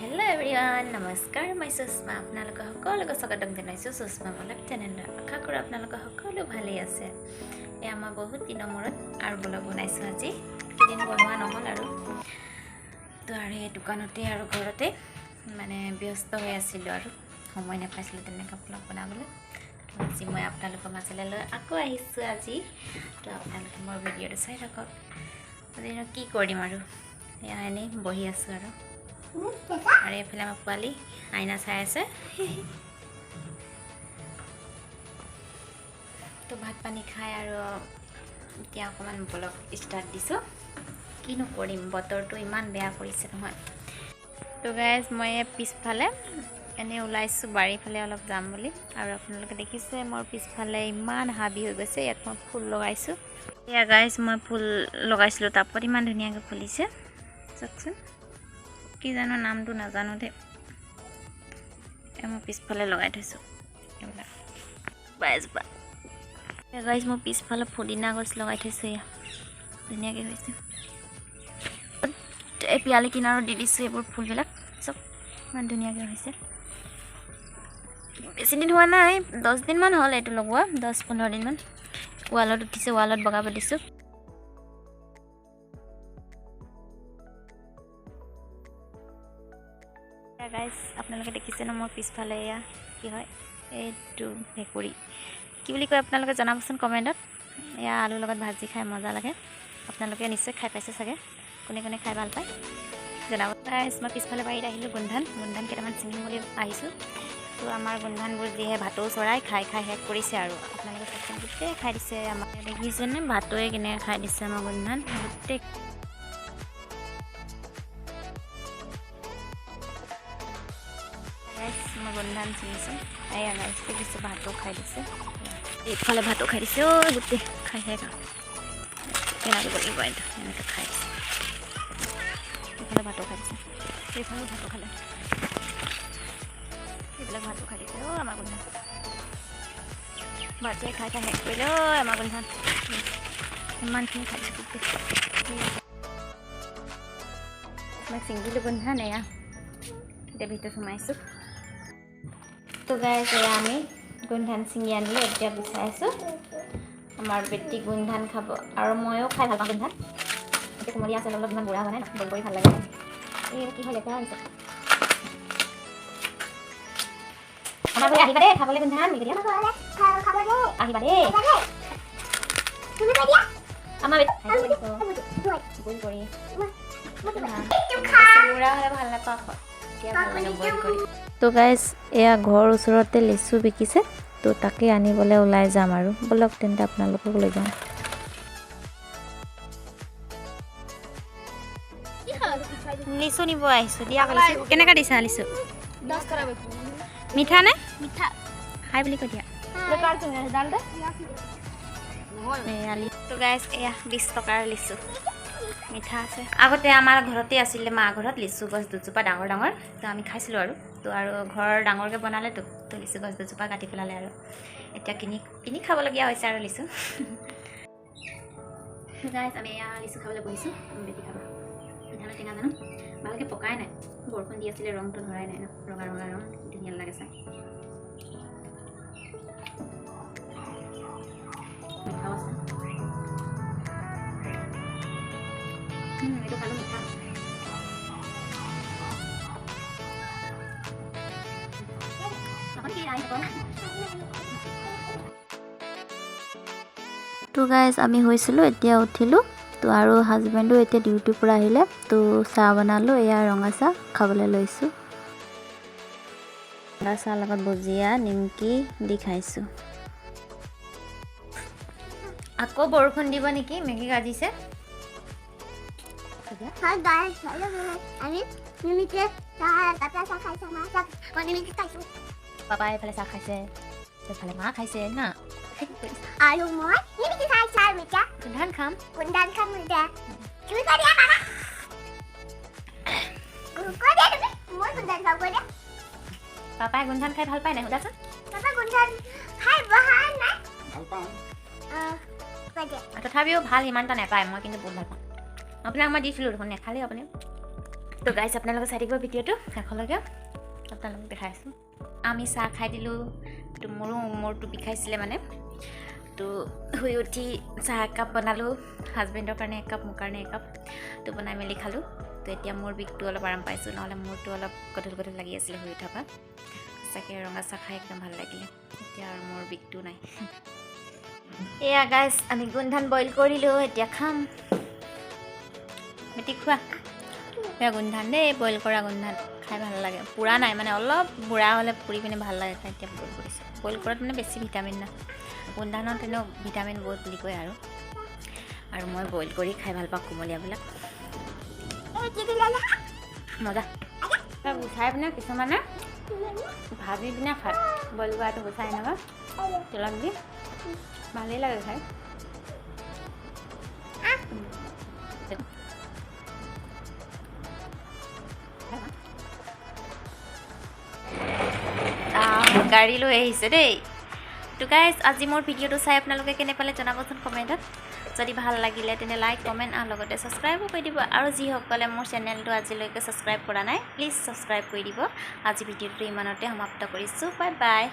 Hello everyone, namaskar. My Sushma. আপোনালোক সকলোকে স্বাগতম জনাইছোঁ সুষমা ব্লগ চেনেলত। আশা কৰোঁ আপোনালোক সকলো ভালেই আছে। এই আমাৰ বহুত দিনৰ মূৰত আৰু ব্লগ বনাইছোঁ আজি। কেইদিন বনোৱা নহ'ল আৰু তো আৰু এই দোকানতে আৰু ঘৰতে মানে ব্যস্ত হৈ আছিলোঁ আৰু সময় নাপাইছিলোঁ তেনেকৈ ব্লগ বনাবলৈ। তো আজি মই আপোনালোকৰ মাজলৈ লৈ আকৌ আহিছোঁ আজি। তো আপোনালোকে মোৰ ভিডিঅ'টো চাই থাকক। আজি কি কৰিম আৰু এয়া এনেই বহি আছোঁ আৰু এইফালে আমাৰ পোৱালি আইনা চাই আছে। তো ভাত পানী খাই আৰু এতিয়া অকণমান ব্লগ ষ্টাৰ্ট দিছোঁ। কিনো কৰিম, বতৰটো ইমান বেয়া কৰিছে নহয়। তো গাইজ মই পিছফালে এনেই ওলাইছোঁ বাৰীফালে অলপ যাম বুলি। আৰু আপোনালোকে দেখিছে মোৰ পিছফালে ইমান হাবি হৈ গৈছে। ইয়াত মই ফুল লগাইছোঁ। এয়া গাইজ মই ফুল লগাইছিলোঁ টাবত, ইমান ধুনীয়াকৈ ফুলিছে চাওকচোন। কি জানো নামটো নাজানো দেই। মই পিছফালে লগাই থৈছোঁ এইবিলাক বাইজোপা। গাইজ মই পিছফালে পুদিনা গছ লগাই থৈছোঁ। এয়া ধুনীয়াকৈ হৈছে। এই পিয়ালি কিনাৰত দি দিছোঁ এইবোৰ ফুলবিলাক চব ইমান ধুনীয়াকৈ হৈছে। বেছি দিন হোৱা নাই, 10 দিনমান হ'ল এইটো লগোৱা, 10-15 দিনমান। ৱালত উঠিছে, ৱালত বগাব দিছোঁ। গাইজ আপোনালোকে দেখিছে ন মোৰ পিছফালে এয়া কি হয়, এইটো ভেকুৰী কি বুলি কয় আপোনালোকে জনাবচোন কমেণ্টত। এয়া আলুৰ লগত ভাজি খাই মজা লাগে। আপোনালোকে নিশ্চয় খাই পাইছে চাগে, কোনে কোনে খাই ভাল পায় জনাব। গাইজ মই পিছফালে বাৰীত আহিলোঁ, গundhan কেইটামান ছিঙিম বুলি আহিছোঁ। তো আমাৰ gundhanবোৰ যিহে ভাটৌ চৰাই খাই খাই শেষ কৰিছে আৰু আপোনালোকে চাওকচোন, গোটেই খাই দিছে। আমাৰ দেখিছেনে ভাটৌৱে কেনেকৈ খাই দিছে আমাৰ gundhan গোটেই। মই gundhan ছিঙিছোঁ। এয়া গাইজ দেখিছোঁ ভাটৌ খাই দিছে। এইফালে ভাটৌ খাই দিছে। গোটেই খাই শেষ কেনেকৈ কৰিব এইটো, এনেকৈ খাই দিছে। এইফালে ভাটৌ খাই দিছে, এইফালেও ভাটৌ খালে, এইবিলাক ভাটৌ খাই দিছে। আমাৰ gundhan ভাটৌৱে খাই খাই শেষ কৰিলে। আমাৰ gundhan ইমানখিনি খাই দিছে গোটেই। মই ছিঙিলোঁ gundhan। এয়া এতিয়া ভিতৰত সোমাইছোঁ। তো গাইজ এয়া আমি gundhan ছিঙি আনিলোঁ, এতিয়া গুচাই আছোঁ। আমাৰ বেটি gundhan খাব আৰু ময়ো খাই ভাল পাওঁ gundhan। এতিয়া কোমলীয়া আছে, অলপ ইমান বুঢ়া হোৱা নাই, বইল কৰি ভাল লাগে। এই কি হয় লেতেৰা হৈছে। আমাৰ ঘৰলৈ আহিবা দেই খাবলৈ gundhan। আহিবা দেই আমাৰ বইল কৰি বুঢ়া হ'লে ভাল নাপাওঁ, এতিয়া ভাল লাগে বইল কৰি। তো গাইজ এয়া ঘৰৰ ওচৰতে লিচু বিকিছে, তো তাকে আনিবলৈ ওলাই যাম আৰু বলক তেন্তে আপোনালোকক লৈ যাম। লিচু নিব আহিছোঁ, দিয়া লিচু কেনেকৈ দিছা? লিচু 10 টকা মিঠা নে? মিঠা খাই বুলি কৈ দিয়া। তো গাইজ এয়া 20 টকাৰ লিচু মিঠা আছে। আগতে আমাৰ ঘৰতে আছিলে, মা ঘৰত লিচু গছ দুজোপা ডাঙৰ ডাঙৰ, তো আমি খাইছিলোঁ আৰু। তো আৰু ঘৰ ডাঙৰকৈ বনালেতো, তো লিচু গছ দুজোপা কাটি পেলালে আৰু এতিয়া কিনি খাবলগীয়া হৈছে আৰু লিচু। গাইজ আমি এয়া লিচু খাবলৈ বহিছোঁ। বেটি খাব মিঠা নে টেঙা জানো, ভালকৈ পকাই নাই, বৰষুণ দি আছিলে, ৰংটো ধৰাই নাই ন, ৰঙা ৰঙা ৰং ধুনীয়া লাগে চাই। মিঠাও আছে, এইটো খালোঁ মিঠা। তো গাইজ আমি হৈছিলোঁ, এতিয়া উঠিলোঁ। তো আৰু হাজবেণ্ডো এতিয়া ডিউটিৰ পৰা আহিলে, তো চাহ বনালোঁ। এয়া ৰঙা চাহ খাবলৈ লৈছোঁ। ৰঙা চাহ লগত ভুজিয়া নিমকি দি খাইছোঁ। আকৌ বৰষুণ দিব নেকি, মেঘে গাজিছে। পাপাই এইফালে চাহ খাইছে, এইফালে মা খাইছে না। আৰু মই নিমিকি খাইছো আৰু মিঠা gundhan খাম মিঠা তুমি কৈ দিয়া মামা কৈ দিয়া তুমি মই gundhan খাব কৈ দিয়া। পাপাই gundhan খাই ভাল পায় নাই সোধাচোন। পাপা gundhan খাই ভাল নাই, ভাল পাওঁ কৈ দিয়া। তথাপিও ভাল ইমান এটা নাপায়, মই কিন্তু বহুত ভাল পাওঁ। আপোনাক মই দিছিলোঁ দেখোন, নেখালেই আপুনি। তো গাইজ আপোনালোকে চাই থাকিব ভিডিঅ'টো শেষলৈকে আপোনালোকক দেখাইছোঁ আমি চাহ খাই দিলোঁ তো মোৰটো বিষাইছিলে মানে তো শুই উঠি চাহ একাপ বনালোঁ হাজবেণ্ডৰ কাৰণে একাপ মোৰ কাৰণে একাপ তো বনাই মেলি খালোঁ তো এতিয়া মোৰ বিষটো অলপ আৰাম পাইছোঁ নহ'লে মোৰটো অলপ গধুৰ লাগি আছিলে শুই উঠাৰ পৰা সঁচাকৈ ৰঙা চাহ খাই একদম ভাল লাগিলে এতিয়া আৰু মোৰ বিষটো নাই এয়া গাইজ আমি গুণধান বইল কৰিলোঁ এতিয়া খাম মেটি খোৱা এয়া গুণধান দেই বইল কৰা গুণধান খাই ভাল লাগে পুৰা নাই মানে অলপ বুঢ়া হ'লে পুৰি পিনে ভাল লাগে খাই এতিয়া বইল কৰিছোঁ বইল কৰাত মানে বেছি ভিটামিন নাই গুণধানত এনেও ভিটামিন বহুত বুলি কয় আৰু মই বইল কৰি খাই ভাল পাওঁ কোমলীয়াবিলাক মজা গুচাই পিনে কিছুমানে ভাজি পিনে খায় বইল কৰাটো গুচাই এনেকুৱা তেলত দি ভালেই লাগে খাই গাড়ী লৈ আহিছে দেই তো গাইজ আজি মোৰ ভিডিঅ'টো চাই আপোনালোকে কেনে পালে জনাবচোন কমেণ্টত যদি ভাল লাগিলে তেনে লাইক কমেণ্ট আৰু লগতে ছাবস্ক্ৰাইবো কৰি দিব আৰু যিসকলে মোৰ চেনেলটো আজিলৈকে ছাবস্ক্ৰাইব কৰা নাই প্লিজ ছাবস্ক্ৰাইব কৰি দিব আজি ভিডিঅ'টো ইমানতে সমাপ্ত কৰিছোঁ বাই বাই